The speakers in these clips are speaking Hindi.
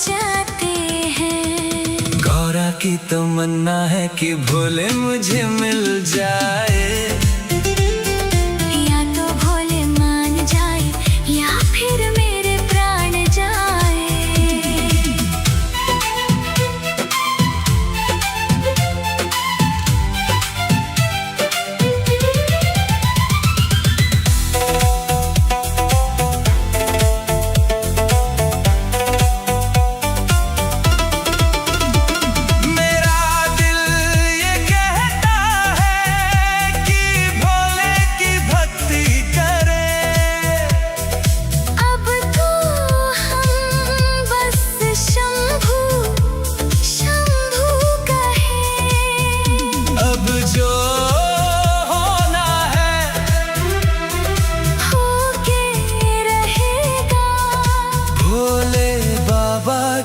जाते हैं। गौरा की तमन्ना है कि भोले मुझे मिल जाए, या तो भोले मान जाए या फिर मेरे प्राण जाए।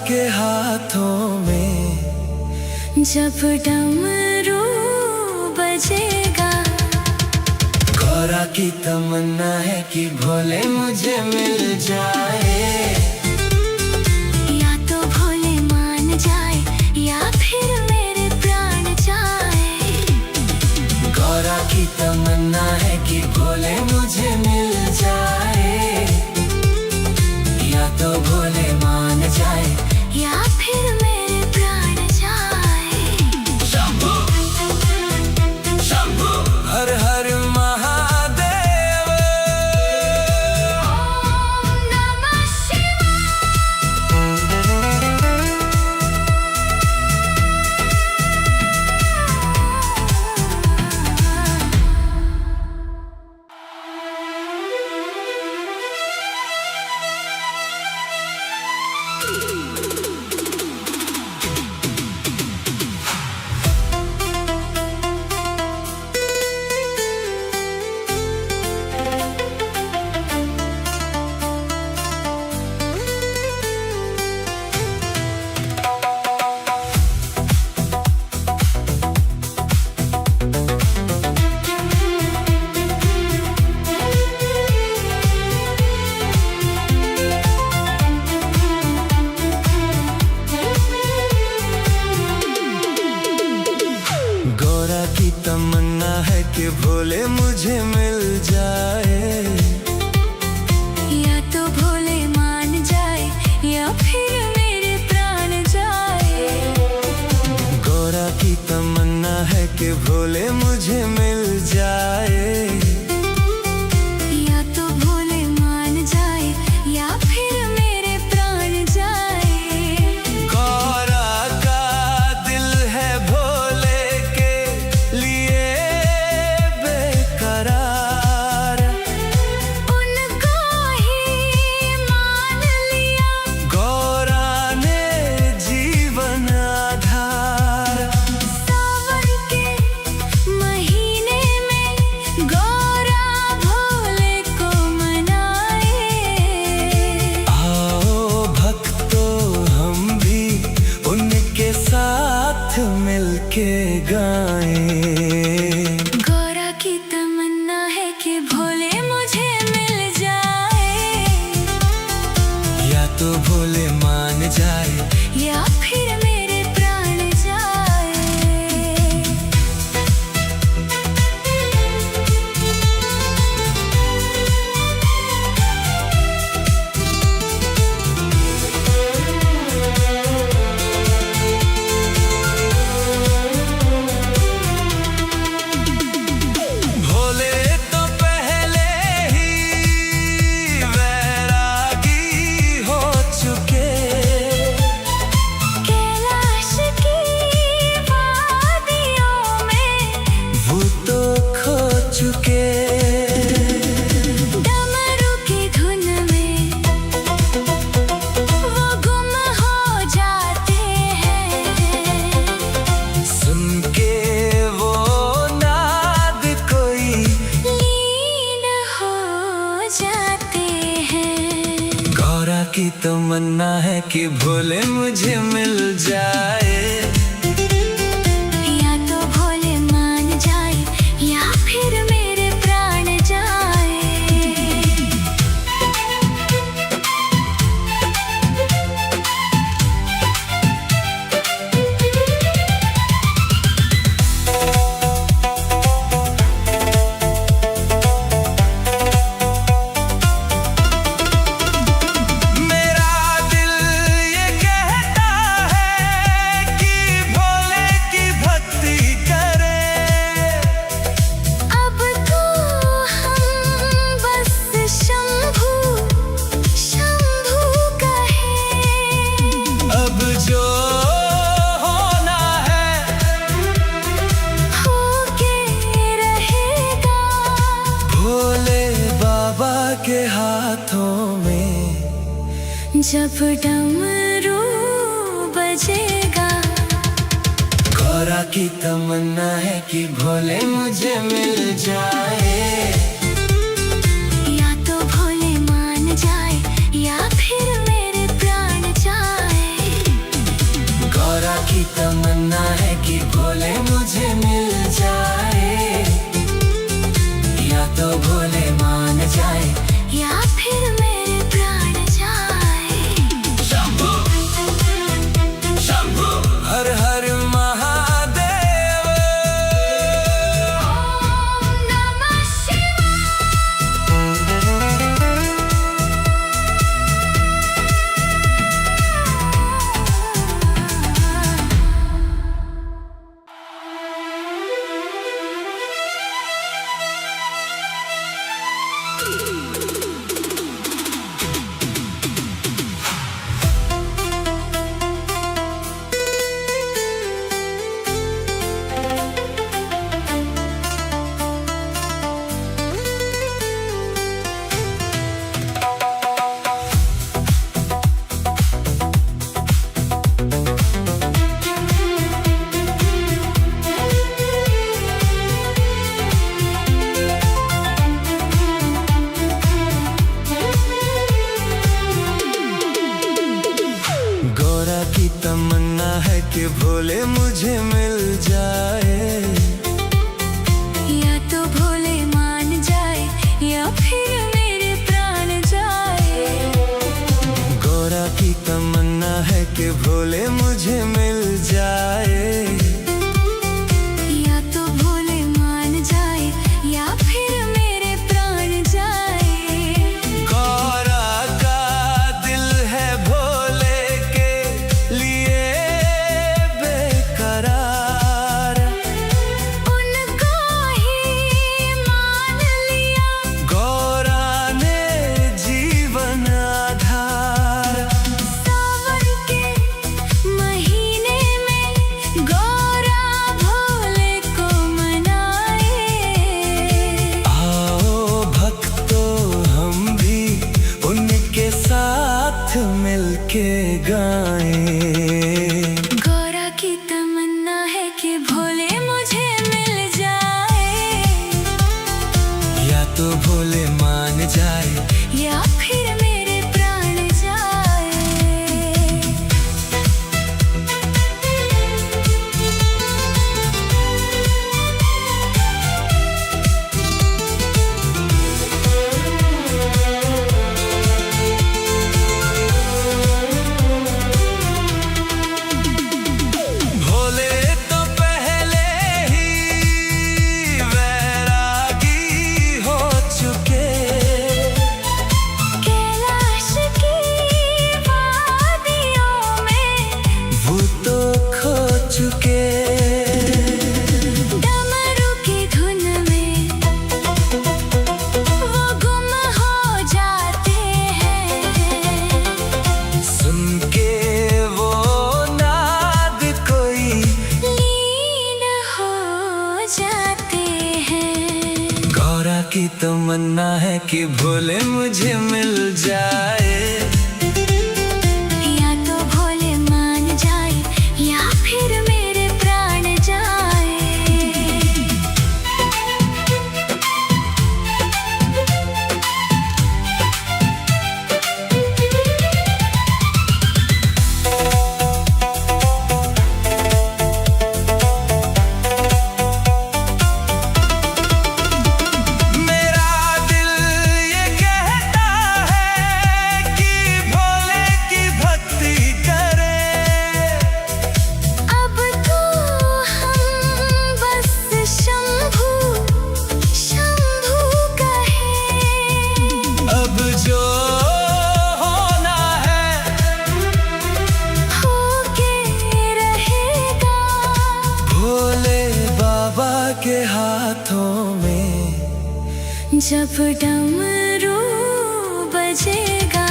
के हाथों में जब डमरू बजेगा। गौरा की तमन्ना है कि भोले मुझे मिल जाए, या तो भोले मान जाए या फिर मेरे प्राण जाए। गौरा की तमन्ना है कि भोले मुझे मिल जाए, या तो भोले मान जाए या फिर मेरे प्राण जाए। शंभू शंभू हर हर महादेव, ओम नमः शिवाय। गौरा की तमन्ना है कि भोले मुझे मिल जाए, या तो भोले मान जाए या फिर मेरे प्राण जाए। गौरा की तमन्ना है कि भोले मुझे मिल जाए, या तो भोले मान जाए या फिर मेरे प्राण जाए। गौरा का दिल है भोले के लिए बेकरार, उनको ही मान लिया। गौरा ने जीवन आधार। सावन के महीने में गौरा भोले को मनाए। आओ भक्तों हम भी उनके साथ मिलके गाएं। गौरा की तमन्ना है कि भोले मुझे मिल जाए, या तो भोले मान जाए या फिर मेरे प्राण जाए। भोले तो पहले ही वैरागी हो चुके, कैलाश की वादियों में वो तो खो चुके। डमरू की धुन में वो गुम हो जाते हैं। सुन के वो नाद कोई लीन हो जाते हैं। गौरा की तमन्ना है कि भोले मुझे मिल जाए, या तो भोले मान जाए या फिर मेरे प्राण जाए। जब डमरू बजेगा। गौरा की तमन्ना है कि भोले मुझे मिल जाए, या तो भोले मान जाए या फिर मेरे प्राण जाए। गौरा की तमन्ना है कि भोले मुझे मिल जाए, या तो भोले मान जाए या फिर मेरे प्राण जाए। शंभू शंभू हर हर महादेव। ओम नमः गौरा की तमन्ना है कि भोले मुझे मिल जाए, या तो भोले मान जाए या फिर मेरे प्राण जाए। गौरा की तमन्ना है कि भोले मुझे मिल जाए, या तो भोले मान जाए या फिर मेरे प्राण जाए। गौरा का दिल है भोले के लिए बेकरार, उनको ही मान लिया गौरा ने जीवन आधार। सावन के महीने में गौरा भोले को मनाए। आओ भक्तों हम भी उनके साथ मिलके गाएं। गौरा की तमन्ना है कि भोले मुझे मिल जाए, या तो भोले मान जाए या फिर मेरे प्राण जाए। भोले तो पहले ही वैरागी हो चुके, कैलाश की वादियों में वो तो खो चुके। डमरू की धुन में वो गुम हो जाते हैं। सुन के वो नाद कोई लीन हो जाते हैं। गौरा की तमन्ना है कि भोले मुझे मिल जाए, या तो भोले मान जाए या फिर मेरे प्राण जाए। मेरा दिल ये कहता है कि भोले की भक्ति करे। अब तो हम बस शंभू शंभू कहें। अब जो होना है होके रहेगा। भोले बाबा के हाथों में। जब डमरू बजेगा।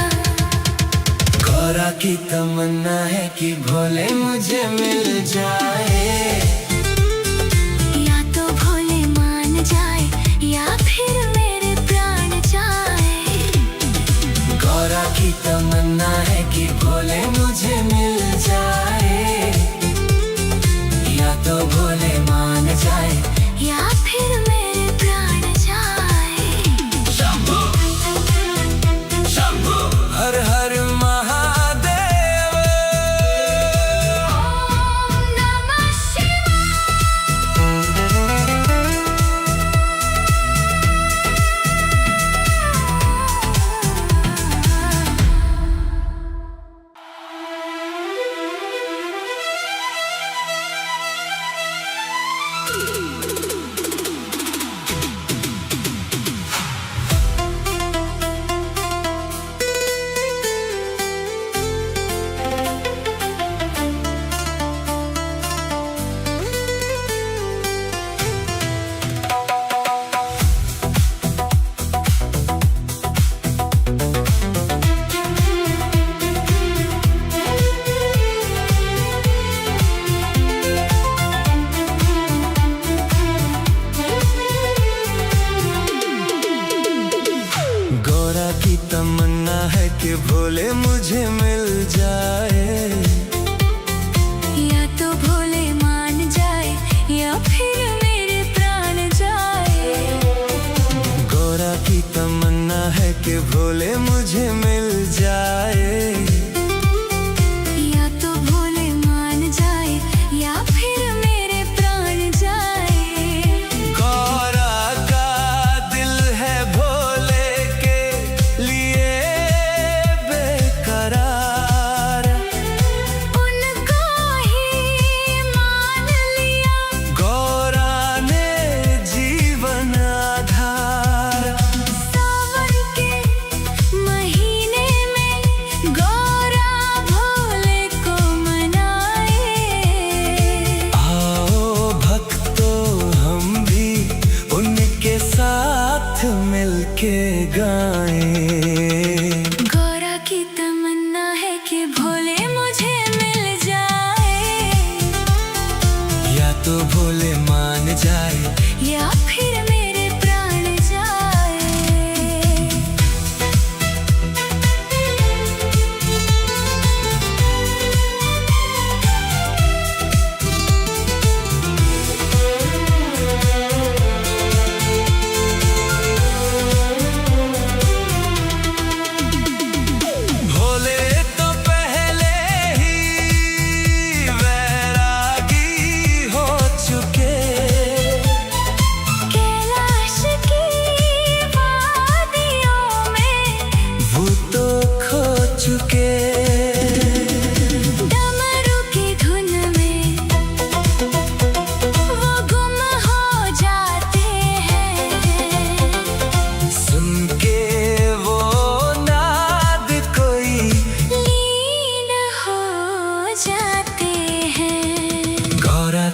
गौरा की तमन्ना है कि भोले मुझे मिल जाए, या तो भोले मान जाए या फिर मेरे प्राण जाए। गौरा की तमन्ना है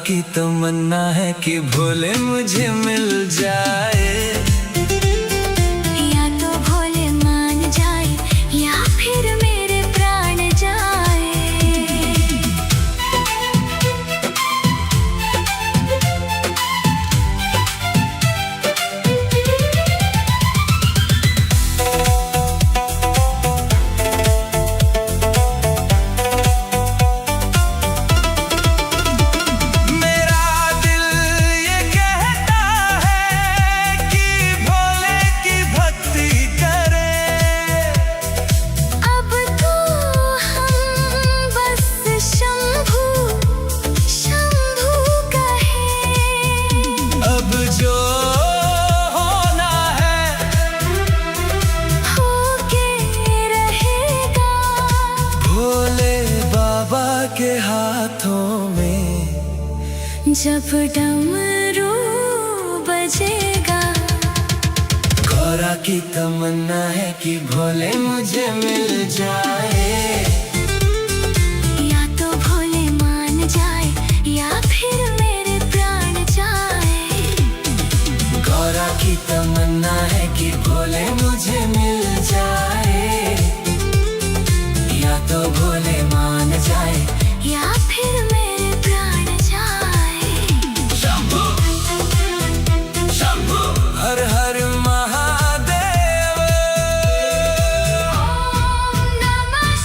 की तमन्ना है कि भोले मुझे मिल जाए। या तो भोले मान जाए या फिर मेरे प्राण जाए। के हाथों में जब डमरू बजेगा। गौरा की तमन्ना है कि भोले मुझे मिल जाए। या तो भोले मान जाए या फिर मेरे प्राण जाए। गौरा की तमन्ना है कि भोले मुझे मिल जाए। या तो भोले मान जाए या फिर मेरे प्राण जाए। शंभू शंभू हर हर महादेव। ओम नमः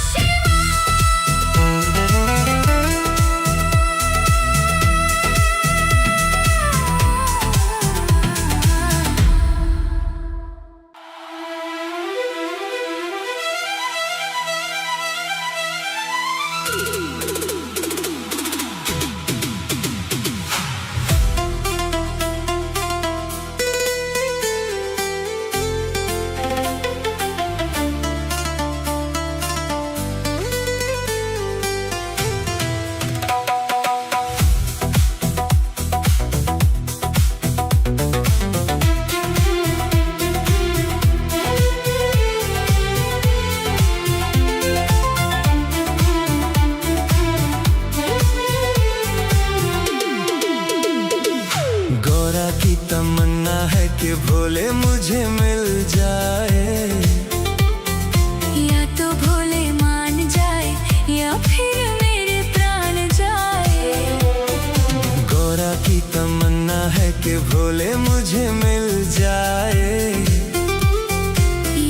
की तमन्ना है कि भोले मुझे मिल जाए। या तो भोले मान जाए या फिर मेरे प्राण जाए। गौरा की तमन्ना है कि भोले मुझे मिल जाए।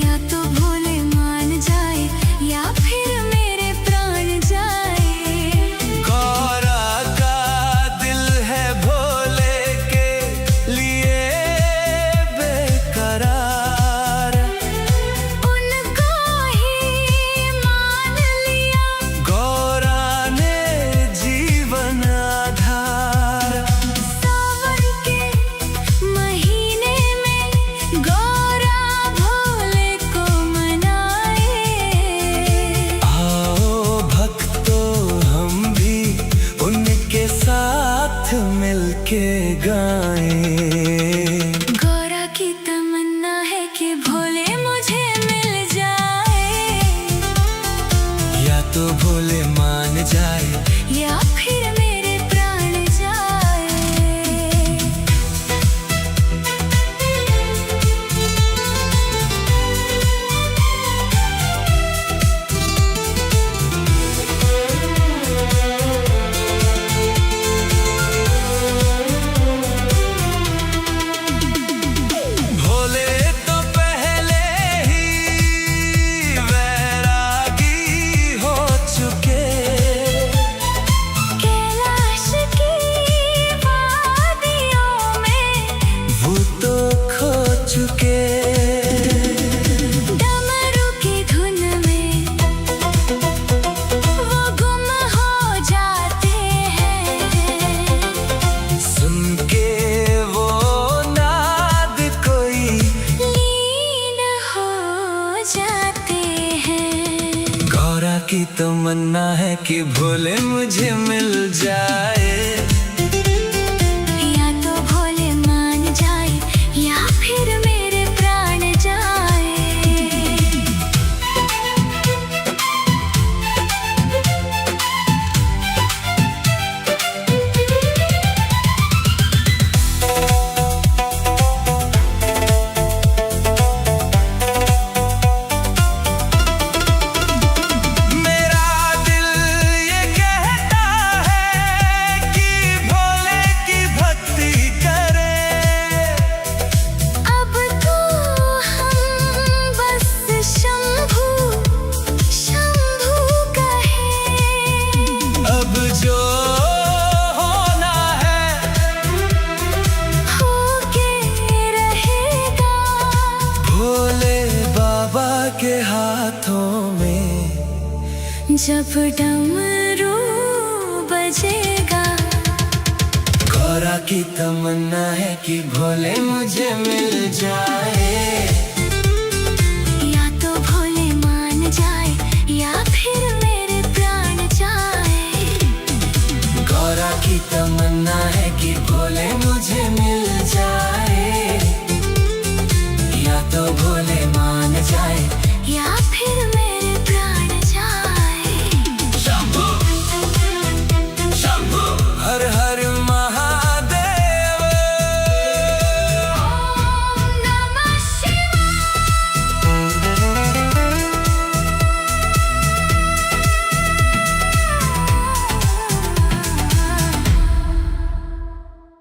या तो भोले मान जाए या फिर मेरे प्राण जाए। गौरा का दिल है भोले के लिए बेकरार। उनको ही मान लिया गौरा ने जीवन आधार। सावन के महीने में गौरा भोले को मनाए। आओ भक्तों हम भी उनके साथ मिलके गाएं। गौरा की तमन्ना है कि भोले मुझे मिल जाए। या तो भोले मान जाए या फिर मेरे प्राण जाए। भोले तो पहले ही वैरागी हो चुके। कैलाश की वादियों में वो तो खो चुके। डमरू की धुन में वो गुम हो जाते हैं। सुन के वो नाद कोई लीन हो जाते हैं। गौरा की तमन्ना है कि भोले मुझे मिल जाए। या तो भोले मान जाए या फिर मेरे प्राण जाए। जब डमरू बजेगा। गौरा की तमन्ना है कि भोले मुझे मिल जाए।